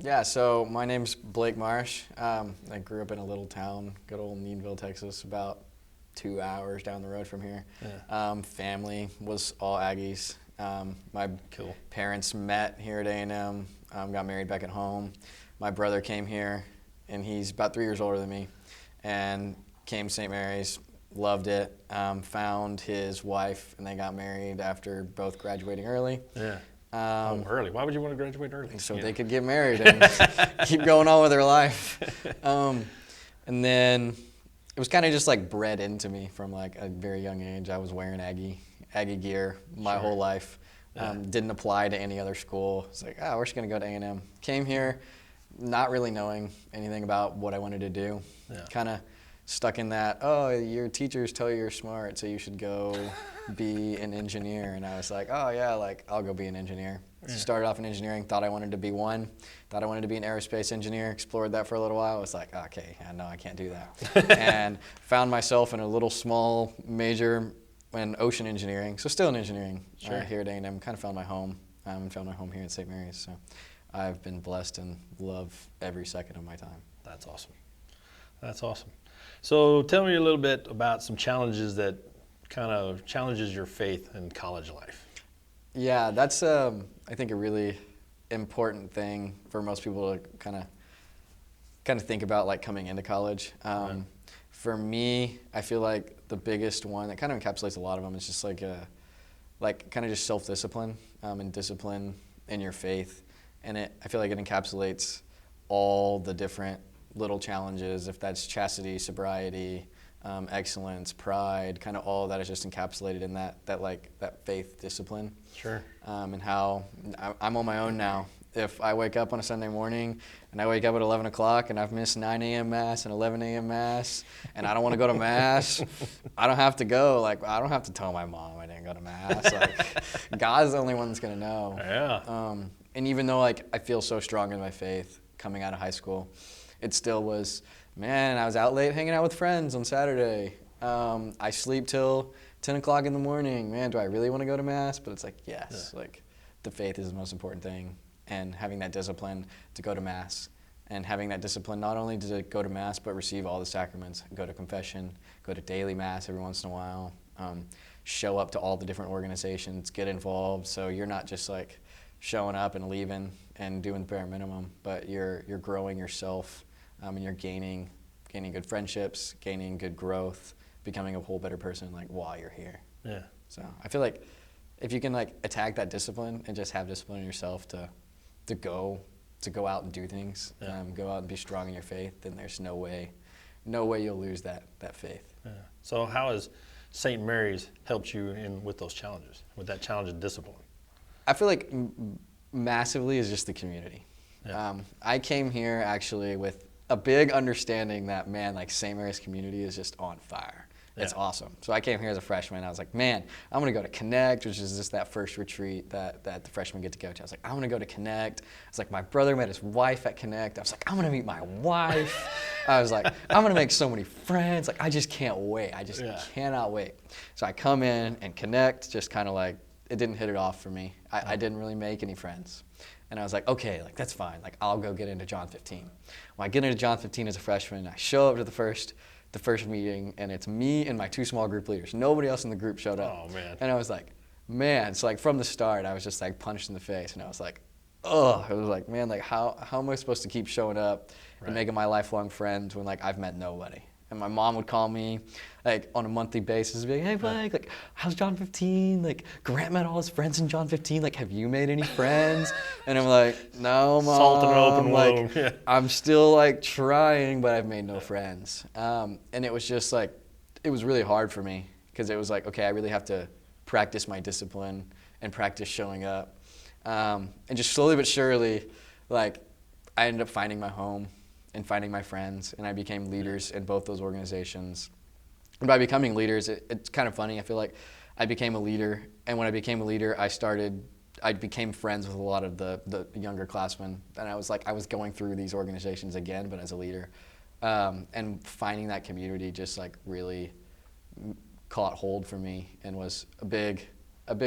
Yeah, so my name's Blake Marsh. I grew up in a little town, good old Needville, Texas, about 2 hours down the road from here. Yeah. Family was all Aggies. My Cool. parents met here at A&M, got married back at home. My brother came here, and he's about 3 years older than me, and came to St. Mary's, loved it, found his wife, and they got married after both graduating early. Yeah. Early. Why would you want to graduate early? So they could get married and keep going on with their life. And then it was kind of just like bred into me from like a very young age. I was wearing Aggie gear my whole life. Didn't apply to any other school. It's like, we're just going to go to A&M. Came here not really knowing anything about what I wanted to do. Yeah. Kind of stuck in that, your teachers tell you you're smart, so you should go be an engineer. And I was like, I'll go be an engineer. Yeah. Started off in engineering, thought I wanted to be one. Thought I wanted to be an aerospace engineer, explored that for a little while. I was like, okay, no, I can't do that. And found myself in a little small major in ocean engineering, so still in engineering here at A&M. Kind of found my home, and found my home here at St. Mary's. So I've been blessed and love every second of my time. That's awesome. That's awesome. So tell me a little bit about some challenges that kind of challenges your faith in college life. Yeah, that's I think a really important thing for most people to kind of think about, like coming into college. For me, I feel like the biggest one that kind of encapsulates a lot of them is just like kind of just self-discipline and discipline in your faith, and I feel like it encapsulates all the different little challenges, if that's chastity, sobriety, excellence, pride, kind of all of that is just encapsulated in that faith discipline. Sure. And how I'm on my own now. If I wake up on a Sunday morning and I wake up at 11 o'clock and I've missed 9 a.m. Mass and 11 a.m. Mass and I don't want to go to Mass, I don't have to go. Like, I don't have to tell my mom I didn't go to Mass. Like, God's the only one that's going to know. Yeah. And even though I feel so strong in my faith coming out of high school, it still was, man, I was out late hanging out with friends on Saturday. I sleep till 10 o'clock in the morning. Man, do I really want to go to Mass? But it's like, yes, like the faith is the most important thing. And having that discipline to go to Mass, and having that discipline not only to go to Mass, but receive all the sacraments, go to confession, go to daily Mass every once in a while, show up to all the different organizations, get involved. So you're not just like showing up and leaving and doing the bare minimum, but you're growing yourself, and you're gaining good friendships, gaining good growth, becoming a whole better person like while you're here. Yeah. So I feel like if you can like attack that discipline and just have discipline in yourself to go out and do things, go out and be strong in your faith, then there's no way you'll lose that faith. Yeah. So how has St. Mary's helped you with those challenges, with that challenge of discipline? I feel like massively is just the community. Yeah. I came here actually with a big understanding that, man, like St. Mary's community is just on fire. It's awesome. So I came here as a freshman. I was like, man, I'm going to go to Connect, which is just that first retreat that the freshmen get to go to. I was like, I want to go to Connect. I was like, my brother met his wife at Connect. I was like, I'm going to meet my wife. I was like, I'm going to make so many friends. Like, I just can't wait. I just cannot wait. So I come in and Connect just kind of like, it didn't hit it off for me. I didn't really make any friends. And I was like, okay, like that's fine. Like, I'll go get into John 15. When I get into John 15 as a freshman, I show up to the first meeting, and it's me and my two small group leaders. Nobody else in the group showed up. Oh, man. And I was like, man. So, like, from the start, I was just, like, punched in the face. And I was like, ugh. I was like, man, like, how am I supposed to keep showing up and making my lifelong friends when, like, I've met nobody? And my mom would call me, like, on a monthly basis and be like, hey, Blake, like, how's John 15? Like, Grant met all his friends in John 15. Like, have you made any friends? And I'm like, no, Mom. Salt in an open wound. Like, I'm still, like, trying, but I've made no friends. And it was just, like, it was really hard for me because it was like, okay, I really have to practice my discipline and practice showing up. And just slowly but surely, like, I ended up finding my home and finding my friends, and I became leaders in both those organizations. And by becoming leaders, it's kind of funny. I feel like I became a leader, and when I became a leader, I became friends with a lot of the younger classmen, and I was going through these organizations again, but as a leader, and finding that community just like really caught hold for me and was a big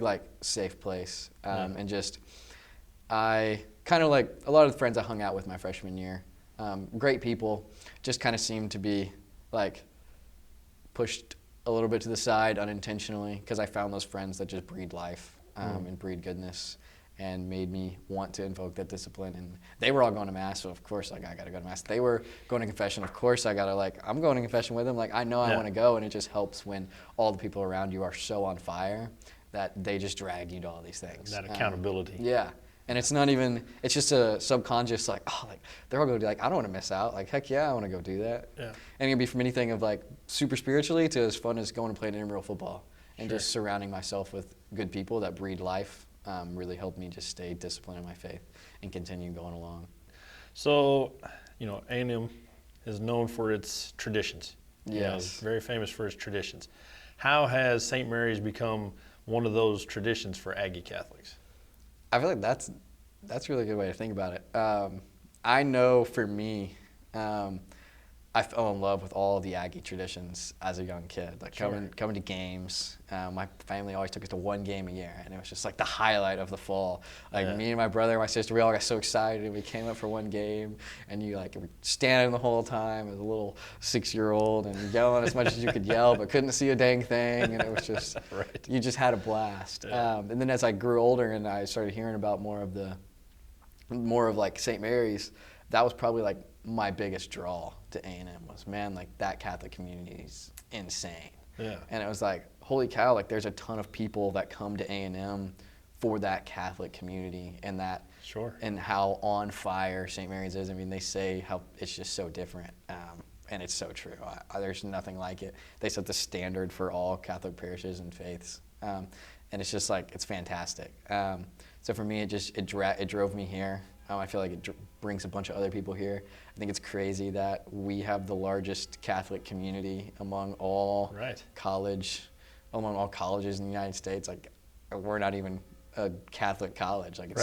like safe place, and just I kind of like a lot of the friends I hung out with my freshman year. Great people, just kind of seemed to be like pushed a little bit to the side unintentionally because I found those friends that just breed life and breed goodness and made me want to invoke that discipline. And they were all going to mass, so of course like I got to go to mass. They were going to confession, of course I got to I'm going to confession with them. Like I know I want to go, and it just helps when all the people around you are so on fire that they just drag you to all these things. That accountability. Yeah. And it's not even, it's just a subconscious, like, oh, like, they're all going to be like, I don't want to miss out. Like, heck yeah, I want to go do that. Yeah. And it can be from anything of, like, super spiritually to as fun as going to play intramural football. And just surrounding myself with good people that breed life really helped me just stay disciplined in my faith and continue going along. So, A&M is known for its traditions. Yes. It's very famous for its traditions. How has St. Mary's become one of those traditions for Aggie Catholics? I feel like that's a really good way to think about it. I know for me, I fell in love with all of the Aggie traditions as a young kid. Like coming to games. My family always took us to one game a year, and it was just like the highlight of the fall. Like me and my brother and my sister, we all got so excited, and we came up for one game, and you were standing the whole time as a little 6-year-old and yelling as much as you could yell, but couldn't see a dang thing, and it was just you just had a blast. Yeah. And then as I grew older and I started hearing about more of like St. Mary's, that was probably like my biggest draw to A&M was, man, like that Catholic community is insane. Yeah. And it was like, holy cow, like there's a ton of people that come to A&M for that Catholic community and that and how on fire St. Mary's is. I mean, they say how it's just so different, and it's so true. There's nothing like it. They set the standard for all Catholic parishes and faiths, and it's just like, it's fantastic. So for me, it drove me here. I feel like it brings a bunch of other people here. I think it's crazy that we have the largest Catholic community among all colleges in the United States. Like, we're not even a Catholic college. Like,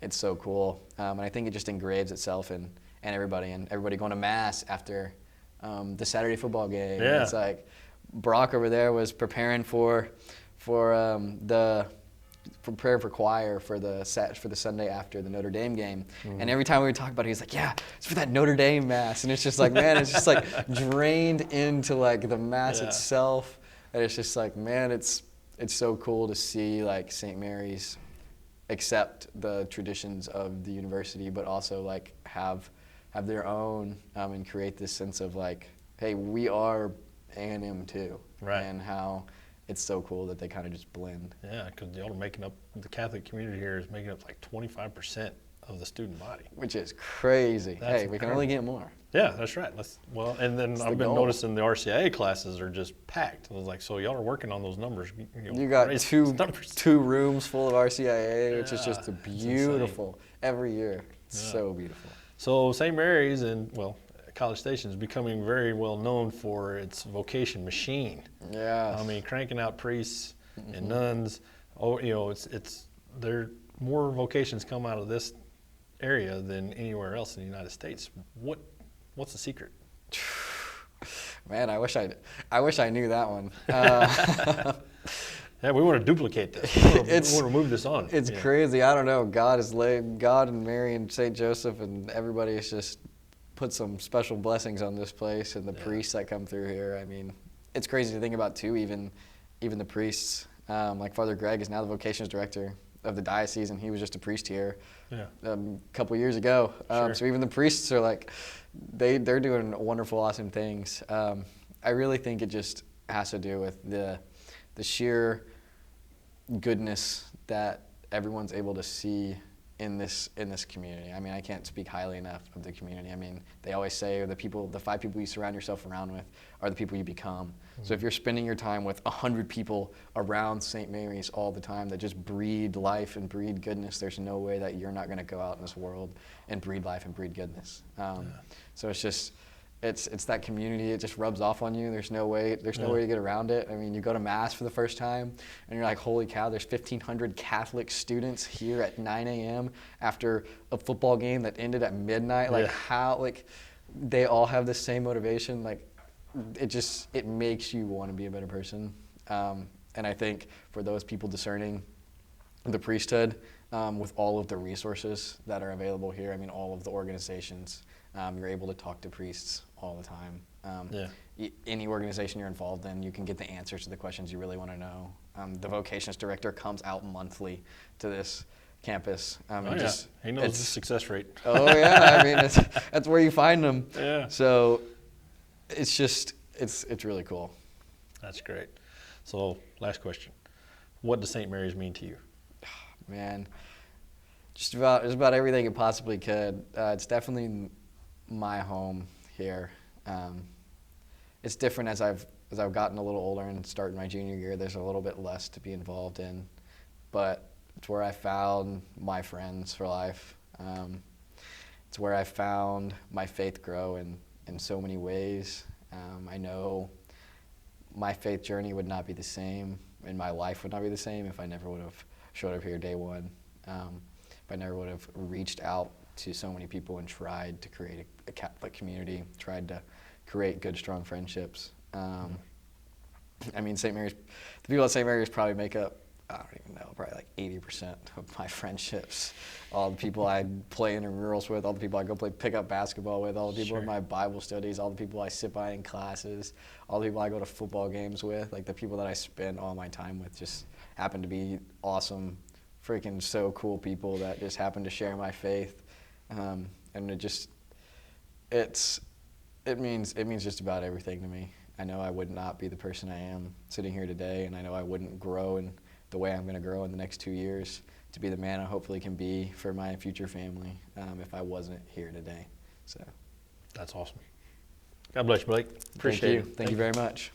it's so cool. And I think it just engraves itself in everybody going to mass after the Saturday football game. Yeah. It's like Brock over there was preparing for prepare for choir for the Sunday after the Notre Dame game, and every time we would talk about it, he's like, "Yeah, it's for that Notre Dame mass," and it's just like, man, it's just like drained into like the mass itself, and it's just like, man, it's so cool to see like St. Mary's accept the traditions of the university, but also like have their own and create this sense of like, hey, we are A&M too, and how it's so cool that they kind of just blend. Yeah, because y'all are making up, the Catholic community here is making up like 25% of the student body. Which is crazy. That's we can only get more. Yeah, that's right. And then I've been noticing the RCIA classes are just packed. I was like, so y'all are working on those numbers. You got two rooms full of RCIA, which is just beautiful every year. It's so beautiful. So St. Mary's College Station is becoming very well known for its vocation machine. Yeah. I mean, cranking out priests and nuns. Oh, there more vocations come out of this area than anywhere else in the United States. What's the secret? Man, I wish I knew that one. Yeah, we want to duplicate this. We want to move this on. It's crazy. I don't know. God and Mary and St. Joseph and everybody is just put some special blessings on this place and the priests that come through here. I mean, it's crazy to think about too, even the priests. Like Father Greg is now the vocations director of the diocese, and he was just a priest here a couple years ago. So even the priests are like, they're doing wonderful, awesome things. I really think it just has to do with the sheer goodness that everyone's able to see in this community. I mean, I can't speak highly enough of the community. I mean, they always say the 5 people you surround yourself around with are the people you become. Mm-hmm. So if you're spending your time with 100 people around St. Mary's all the time that just breed life and breed goodness, there's no way that you're not going to go out in this world and breed life and breed goodness. So it's just, it's that community. It just rubs off on you. There's no way to get around it. I mean, you go to mass for the first time, and you're like, holy cow, there's 1,500 Catholic students here at 9 a.m. after a football game that ended at midnight. Like how, like they all have the same motivation. Like it makes you want to be a better person. And I think for those people discerning the priesthood, with all of the resources that are available here. I mean, all of the organizations. You're able to talk to priests all the time. Any organization you're involved in, you can get the answers to the questions you really want to know. The vocations director comes out monthly to this campus. He knows the success rate. Oh yeah, I mean that's where you find them. Yeah. So it's just it's really cool. That's great. So last question, what does St. Mary's mean to you? Man, just about everything it possibly could. It's definitely my home here. It's different as I've gotten a little older and started my junior year. There's a little bit less to be involved in, but it's where I found my friends for life. It's where I found my faith grow in so many ways. I know my faith journey would not be the same, and my life would not be the same if I never would have showed up here day one. If I never would have reached out to so many people and tried to create a Catholic community, tried to create good, strong friendships. I mean, St. Mary's, the people at St. Mary's probably make up, I don't even know, probably like 80% of my friendships. All the people I play intramurals with, all the people I go play pickup basketball with, all the people in my Bible studies, all the people I sit by in classes, all the people I go to football games with, like the people that I spend all my time with just happen to be awesome, freaking so cool people that just happen to share my faith. And it means just about everything to me. I know I would not be the person I am sitting here today, and I know I wouldn't grow in the way I'm going to grow in the next 2 years to be the man I hopefully can be for my future family if I wasn't here today. So that's awesome. God bless you, Blake. Appreciate it. Thank you very much.